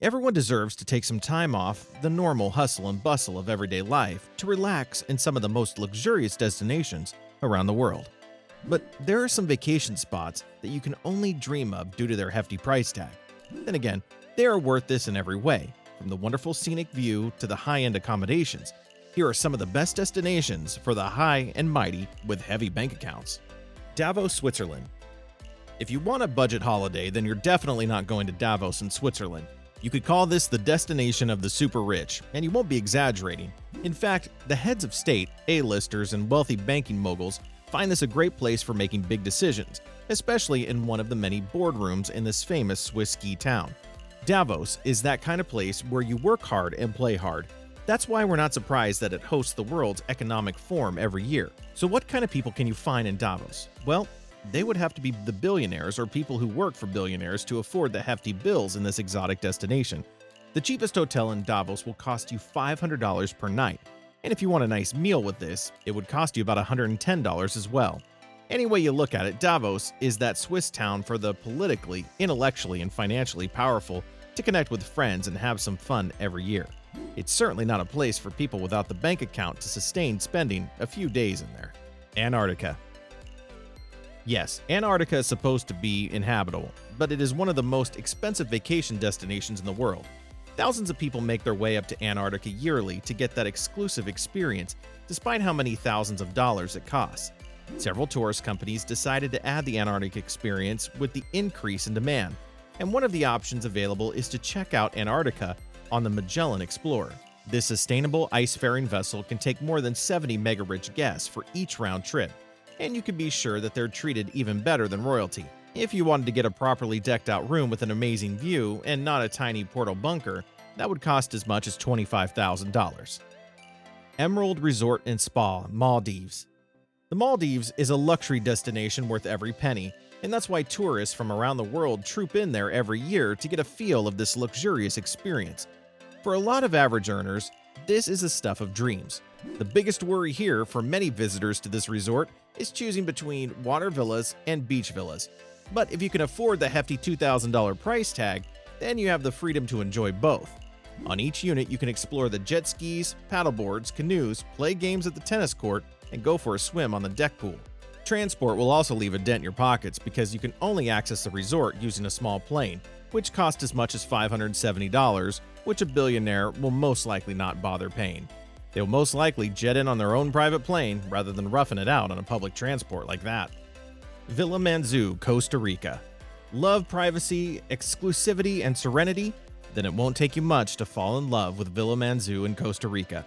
Everyone deserves to take some time off the normal hustle and bustle of everyday life to relax in some of the most luxurious destinations around the world. But there are some vacation spots that you can only dream of due to their hefty price tag. Then again, they are worth this in every way, from the wonderful scenic view to the high-end accommodations. Here are some of the best destinations for the high and mighty with heavy bank accounts. Davos, Switzerland. If you want a budget holiday, then you're definitely not going to Davos in Switzerland. You could call this the destination of the super rich, and you won't be exaggerating. In fact, the heads of state, A-listers, and wealthy banking moguls find this a great place for making big decisions, especially in one of the many boardrooms in this famous Swiss ski town. Davos is that kind of place where you work hard and play hard. That's why we're not surprised that it hosts the world's economic forum every year. So what kind of people can you find in Davos? Well, they would have to be the billionaires or people who work for billionaires to afford the hefty bills in this exotic destination. The cheapest hotel in Davos will cost you $500 per night, and if you want a nice meal with this, it would cost you about $110 as well. Any way you look at it, Davos is that Swiss town for the politically, intellectually, and financially powerful to connect with friends and have some fun every year. It's certainly not a place for people without the bank account to sustain spending a few days in there. Antarctica. Yes, Antarctica is supposed to be inhabitable, but it is one of the most expensive vacation destinations in the world. Thousands of people make their way up to Antarctica yearly to get that exclusive experience, despite how many thousands of dollars it costs. Several tourist companies decided to add the Antarctic experience with the increase in demand, and one of the options available is to check out Antarctica on the Magellan Explorer. This sustainable ice-faring vessel can take more than 70 mega-rich guests for each round trip, and you can be sure that they're treated even better than royalty. If you wanted to get a properly decked out room with an amazing view and not a tiny portal bunker, that would cost as much as $25,000. Emerald Resort and Spa, Maldives. The Maldives is a luxury destination worth every penny, and that's why tourists from around the world troop in there every year to get a feel of this luxurious experience. For a lot of average earners, this is the stuff of dreams. The biggest worry here for many visitors to this resort is choosing between water villas and beach villas. But if you can afford the hefty $2,000 price tag, then you have the freedom to enjoy both. On each unit, you can explore the jet skis, paddleboards, canoes, play games at the tennis court, and go for a swim on the deck pool. Transport will also leave a dent in your pockets because you can only access the resort using a small plane, which costs as much as $570, which a billionaire will most likely not bother paying. They'll most likely jet in on their own private plane rather than roughing it out on a public transport like that. Villa Manzú, Costa Rica. Love privacy, exclusivity, and serenity? Then it won't take you much to fall in love with Villa Manzú in Costa Rica.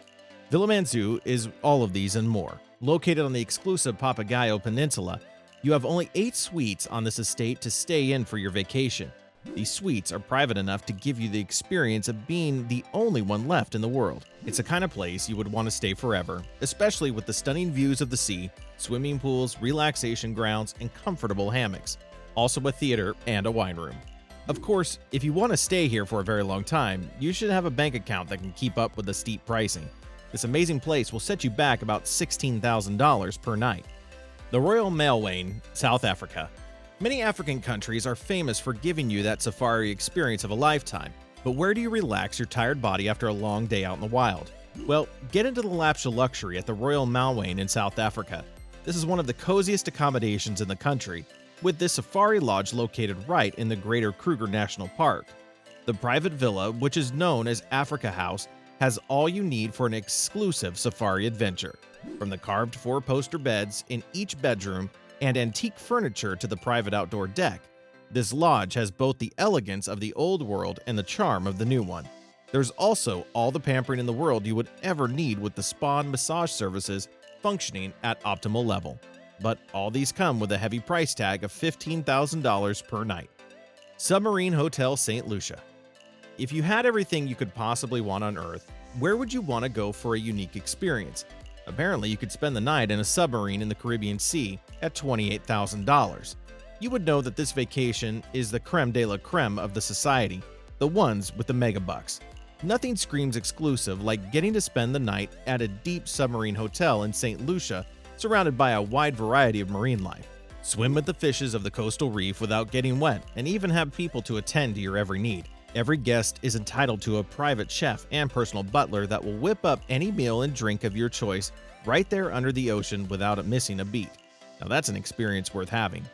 Villa Manzú is all of these and more. Located on the exclusive Papagayo Peninsula, you have only 8 suites on this estate to stay in for your vacation. These suites are private enough to give you the experience of being the only one left in the world. It's the kind of place you would want to stay forever, especially with the stunning views of the sea, swimming pools, relaxation grounds, and comfortable hammocks. Also a theater and a wine room. Of course, if you want to stay here for a very long time, you should have a bank account that can keep up with the steep pricing. This amazing place will set you back about $16,000 per night. The Royal Malwane, South Africa. Many African countries are famous for giving you that safari experience of a lifetime, but where do you relax your tired body after a long day out in the wild? Well, get into the lavish luxury at the Royal Malwane in South Africa. This is one of the coziest accommodations in the country, with this safari lodge located right in the Greater Kruger National Park. The private villa, which is known as Africa House, has all you need for an exclusive safari adventure. From the carved 4-poster beds in each bedroom and antique furniture to the private outdoor deck, this lodge has both the elegance of the old world and the charm of the new one. There's also all the pampering in the world you would ever need with the spa and massage services functioning at optimal level. But all these come with a heavy price tag of $15,000 per night. Submarine Hotel St. Lucia. If you had everything you could possibly want on Earth, where would you want to go for a unique experience? Apparently, you could spend the night in a submarine in the Caribbean Sea at $28,000. You would know that this vacation is the creme de la creme of the society, the ones with the mega bucks. Nothing screams exclusive like getting to spend the night at a deep submarine hotel in St. Lucia, surrounded by a wide variety of marine life. Swim with the fishes of the coastal reef without getting wet, and even have people to attend to your every need. Every guest is entitled to a private chef and personal butler that will whip up any meal and drink of your choice right there under the ocean without missing a beat. Now that's an experience worth having.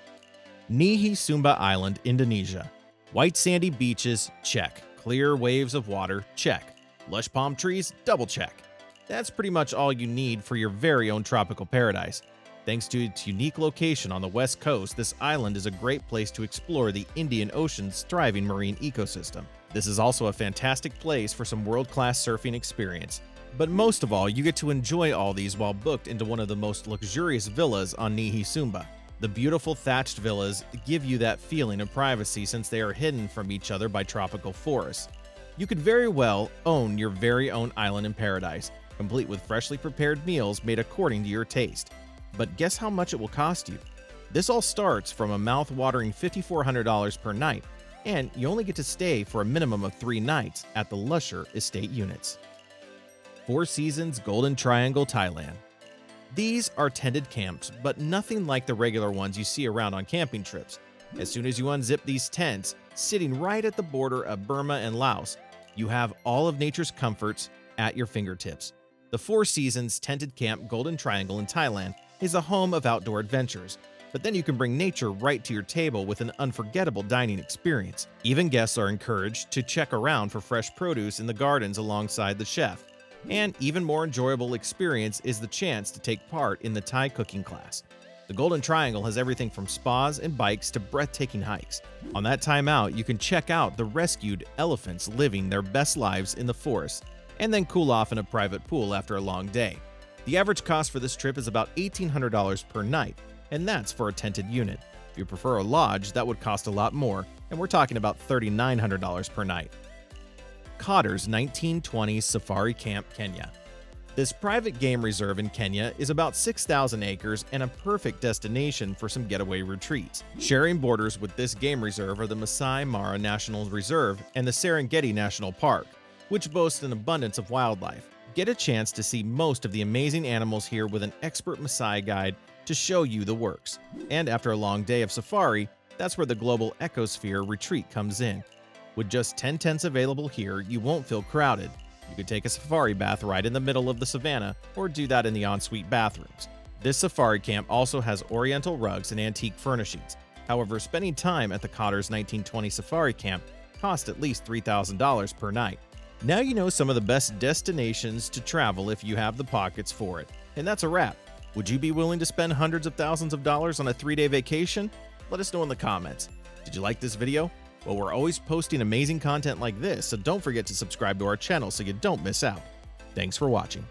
Nihi Sumba Island, Indonesia. White sandy beaches, check. Clear waves of water, check. Lush palm trees, double check. That's pretty much all you need for your very own tropical paradise. Thanks to its unique location on the west coast, this island is a great place to explore the Indian Ocean's thriving marine ecosystem. This is also a fantastic place for some world-class surfing experience. But most of all, you get to enjoy all these while booked into one of the most luxurious villas on Nihi Sumba. The beautiful thatched villas give you that feeling of privacy since they are hidden from each other by tropical forests. You could very well own your very own island in paradise, complete with freshly prepared meals made according to your taste. But guess how much it will cost you? This all starts from a mouth-watering $5,400 per night, and you only get to stay for a minimum of 3 nights at the lusher estate units. Four Seasons Golden Triangle, Thailand. These are tended camps, but nothing like the regular ones you see around on camping trips. As soon as you unzip these tents, sitting right at the border of Burma and Laos, you have all of nature's comforts at your fingertips. The Four Seasons Tented Camp Golden Triangle in Thailand is a home of outdoor adventures, but then you can bring nature right to your table with an unforgettable dining experience. Even guests are encouraged to check around for fresh produce in the gardens alongside the chef. And even more enjoyable experience is the chance to take part in the Thai cooking class. The Golden Triangle has everything from spas and bikes to breathtaking hikes. On that time out, you can check out the rescued elephants living their best lives in the forest, and then cool off in a private pool after a long day. The average cost for this trip is about $1,800 per night, and that's for a tented unit. If you prefer a lodge, that would cost a lot more, and we're talking about $3,900 per night. Cobbs 1920 Safari Camp, Kenya. This private game reserve in Kenya is about 6,000 acres and a perfect destination for some getaway retreats. Sharing borders with this game reserve are the Masai Mara National Reserve and the Serengeti National Park, which boast an abundance of wildlife. Get a chance to see most of the amazing animals here with an expert Maasai guide to show you the works. And after a long day of safari, that's where the Global Ecosphere Retreat comes in. With just 10 tents available here, you won't feel crowded. You could take a safari bath right in the middle of the savannah, or do that in the ensuite bathrooms. This safari camp also has oriental rugs and antique furnishings. However, spending time at the Cobbs 1920 Safari Camp costs at least $3,000 per night. Now you know some of the best destinations to travel if you have the pockets for it. And that's a wrap. Would you be willing to spend hundreds of thousands of dollars on a 3-day vacation? Let us know in the comments. Did you like this video? Well, we're always posting amazing content like this, so don't forget to subscribe to our channel so you don't miss out. Thanks for watching.